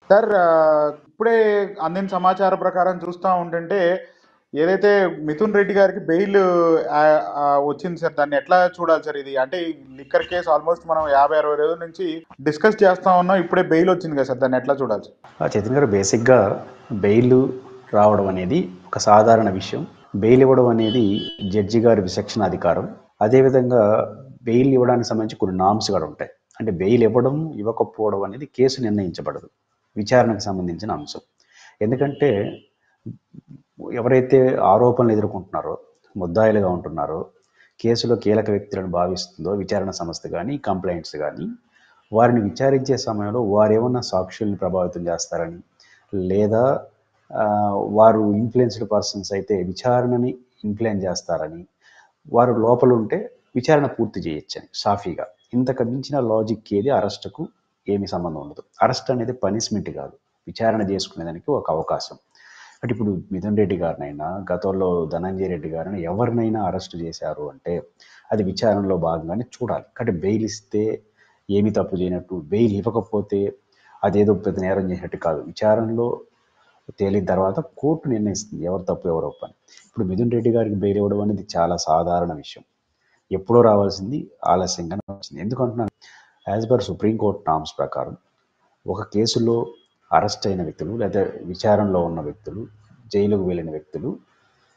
Sir ఇప్పుడే అందిన సమాచారం ప్రకారం చూస్తూ ఉంటుంటే ఏదైతే మిథున్ రెడ్డి గారికి బెయిల్ వచ్చింది సార్, దాన్ని ఎట్లా చూడాలి సార్? ఇది అంటే ఈ లిక్కర్ కేసు ఆల్మోస్ట్ మనం 50-60 రోజుల నుంచి డిస్కస్ చేస్తా ఉన్నాం, ఇప్పుడే బెయిల్ వచ్చింది కదా సార్, దాన్ని ఎట్లా చూడాలి సార్? చైతన్య గారు, బేసిక్గా బెయిల్ రావడం అనేది ఒక సాధారణ విషయం. బెయిల్ ఇవ్వడం అనేది జడ్జి గారి విచక్షణ అధికారం. అదేవిధంగా బెయిల్ ఇవ్వడానికి సంబంధించి కొన్ని నామ్స్ కూడా ఉంటాయి. అంటే బెయిల్ ఇవ్వడం ఇవ్వకపోవడం అనేది కేసు నిర్ణయించబడదు, విచారణకు సంబంధించిన అంశం. ఎందుకంటే ఎవరైతే ఆరోపణలు ఎదుర్కొంటున్నారో, ముద్దాయిలుగా ఉంటున్నారో, కేసులో కీలక వ్యక్తులను భావిస్తుందో విచారణ సంస్థ కానీ కంప్లైంట్స్ కానీ, వారిని విచారించే సమయంలో వారు ఏమన్నా సాక్షుల్ని ప్రభావితం చేస్తారని, లేదా వారు ఇన్ఫ్లుయెన్స్డ్ పర్సన్స్ అయితే విచారణని ఇన్ఫ్లుయెన్స్ చేస్తారని, వారు లోపల ఉంటే విచారణ పూర్తి చేయొచ్చని సాఫీగా. ఇంతకు మించిన లాజిక్ ఏది అరెస్టుకు ఏమి సంబంధం ఉండదు. అరెస్ట్ అనేది పనిష్మెంట్ కాదు, విచారణ చేసుకునేదానికి ఒక అవకాశం. అంటే ఇప్పుడు మిథున్ రెడ్డి గారినైనా, గతంలో ధనంజయ రెడ్డి గారిని ఎవరినైనా అరెస్ట్ చేశారు అంటే అది విచారణలో భాగంగానే చూడాలి. కాబట్టి బెయిల్ ఇస్తే ఏమి తప్పు చేయనట్టు, బెయిల్ ఇవ్వకపోతే అదేదో పెద్ద నేరం చేసినట్టు కాదు. విచారణలో తేలిన తర్వాత కోర్టు నిర్ణయిస్తుంది ఎవరు తప్పు ఎవరు ఒప్పు అని. ఇప్పుడు మిథున్ రెడ్డి గారికి బెయిల్ ఇవ్వడం అనేది చాలా సాధారణ విషయం. ఎప్పుడో రావాల్సింది ఆలస్యంగానే వచ్చింది. ఎందుకంటున్నాను, యాజ్ పర్ సుప్రీంకోర్టు నామ్స్ ప్రకారం ఒక కేసులో అరెస్ట్ అయిన వ్యక్తులు లేదా విచారణలో ఉన్న వ్యక్తులు, జైలుకు వెళ్ళిన వ్యక్తులు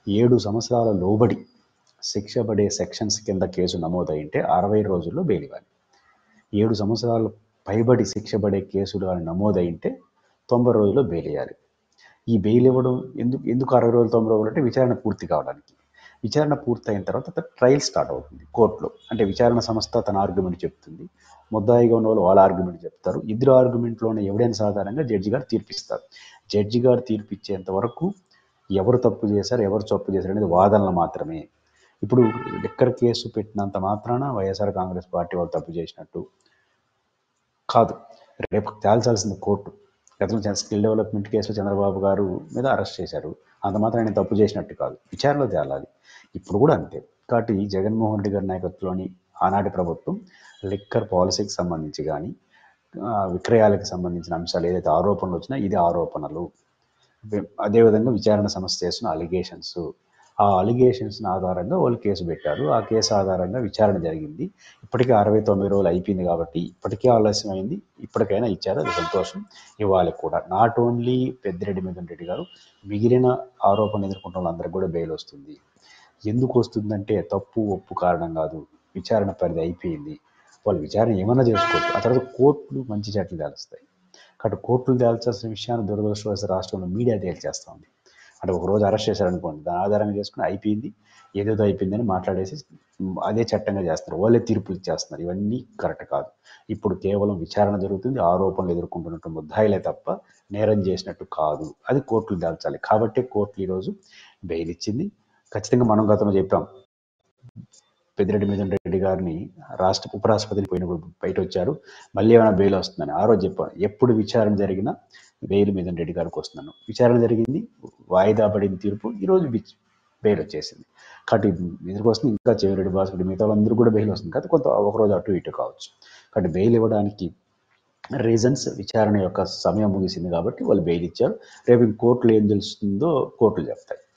7 సంవత్సరాల లోబడి శిక్ష పడే సెక్షన్స్ కింద కేసు నమోదైంటే 60 రోజుల్లో బెయిల్ ఇవ్వాలి. 7 సంవత్సరాలు పైబడి శిక్ష పడే కేసులు నమోదైంటే 90 రోజుల్లో బెయిల్ ఇవ్వాలి. ఈ బెయిల్ ఇవ్వడం ఎందుకు 60 రోజులు 90 రోజులు అంటే విచారణ పూర్తి కావడానికి. విచారణ పూర్తయిన తర్వాత ట్రయల్ స్టార్ట్ అవుతుంది కోర్టులో. అంటే విచారణ సంస్థ తన ఆర్గ్యుమెంట్ చెప్తుంది, ముద్దాయిగా ఉన్న వాళ్ళు వాళ్ళ ఆర్గ్యుమెంట్ చెప్తారు. ఇద్దరు ఆర్గ్యుమెంట్లోనే ఎవిడెన్స్ ఆధారంగా జడ్జి గారు తీర్పిస్తారు. జడ్జి గారు తీర్పిచ్చేంత వరకు ఎవరు తప్పు చేశారు ఎవరు తప్పు చేశారు అనేది వాదనలు మాత్రమే. ఇప్పుడు లిక్కర్ కేసు పెట్టినంత మాత్రాన వైఎస్ఆర్ కాంగ్రెస్ పార్టీ వాళ్ళు తప్పు చేసినట్టు కాదు. రేపు తేల్చాల్సింది కోర్టు. గతంలో స్కిల్ డెవలప్మెంట్ కేసులో చంద్రబాబు గారు మీద అరెస్ట్ చేశారు, అంత మాత్రం ఆయన తప్పు చేసినట్టు కాదు, విచారణలో తేలాలి. ఇప్పుడు కూడా అంతే. కాబట్టి జగన్మోహన్ రెడ్డి గారి నాయకత్వంలోని ఆనాటి ప్రభుత్వం లిక్కర్ పాలసీకి సంబంధించి కానీ, విక్రయాలకు సంబంధించిన అంశాలు ఏదైతే ఆరోపణలు వచ్చినా ఇది ఆరోపణలు, అదేవిధంగా విచారణ సంస్థ చేస్తున్న అలిగేషన్స్, ఆ అలిగేషన్స్ ఆధారంగా వాళ్ళు కేసు పెట్టారు. ఆ కేసు ఆధారంగా విచారణ జరిగింది. ఇప్పటికే 60-90 రోజులు అయిపోయింది కాబట్టి ఇప్పటికే ఆలస్యం అయింది, ఇప్పటికైనా ఇచ్చారు, అది సంతోషం. ఇవ్వాలి కూడా. నాట్ ఓన్లీ పెద్దిరెడ్డి మిథున్ రెడ్డి గారు, మిగిలిన ఆరోపణలు ఎదుర్కొంటున్న వాళ్ళందరికీ కూడా బెయిల్ వస్తుంది. ఎందుకు వస్తుందంటే తప్పు ఒప్పు కారణం కాదు, విచారణ పరిధి అయిపోయింది, వాళ్ళు విచారణ ఏమన్నా చేసుకోవచ్చు. ఆ తర్వాత కోర్టులు మంచి చెట్లు తేలుస్తాయి. కాబట్టి కోర్టులు తేల్చాల్సిన విషయాన్ని దురదృష్టవశాత్తు రాష్ట్రంలో మీడియా తేల్చేస్తూ ఉంది. అంటే ఒకరోజు అరెస్ట్ చేశారనుకోండి, దాని ఆధారంగా చేసుకుని అయిపోయింది, ఏదేదో అయిపోయిందని మాట్లాడేసి అదే చట్టంగా చేస్తారు, వాళ్ళే తీర్పులు ఇచ్చేస్తున్నారు. ఇవన్నీ కరెక్ట్ కాదు. ఇప్పుడు కేవలం విచారణ జరుగుతుంది, ఆరోపణలు ఎదుర్కొంటున్నట్టు ముద్దాయిలే తప్ప నేరం చేసినట్టు కాదు. అది కోర్టులు దాల్చాలి. కాబట్టి కోర్టులు ఈరోజు బెయిల్ ఇచ్చింది. ఖచ్చితంగా మనం గతంలో చెప్పాం, పెద్దిరెడ్డి మిథున్ రెడ్డి గారిని రాష్ట్ర ఉపరాష్ట్రపతిని పోయినప్పుడు బయట వచ్చారు, మళ్ళీ ఏమైనా బెయిల్ వస్తుందని. ఆ రోజు చెప్పాను, ఎప్పుడు విచారణ జరిగినా బెయిల్ మిథున్ రెడ్డి గారికి వస్తున్నాను. విచారణ జరిగింది, వాయిదా పడిన తీర్పు, ఈరోజు బెయిల్ వచ్చేసింది. కాబట్టి ఎదురుకు వస్తుంది. ఇంకా చెవిరెడ్డి భాస్కర్ మిగతా వాళ్ళందరూ కూడా బెయిల్ వస్తుంది. కాబట్టి కొంత ఒకరోజు అటు ఇటు కావచ్చు. కాబట్టి బెయిల్ ఇవ్వడానికి రీజన్స్ విచారణ యొక్క సమయం ముగిసింది కాబట్టి వాళ్ళు బెయిల్ ఇచ్చారు. రేపు కోర్టులో ఏం తెలుస్తుందో కోర్టులు చెప్తాయి.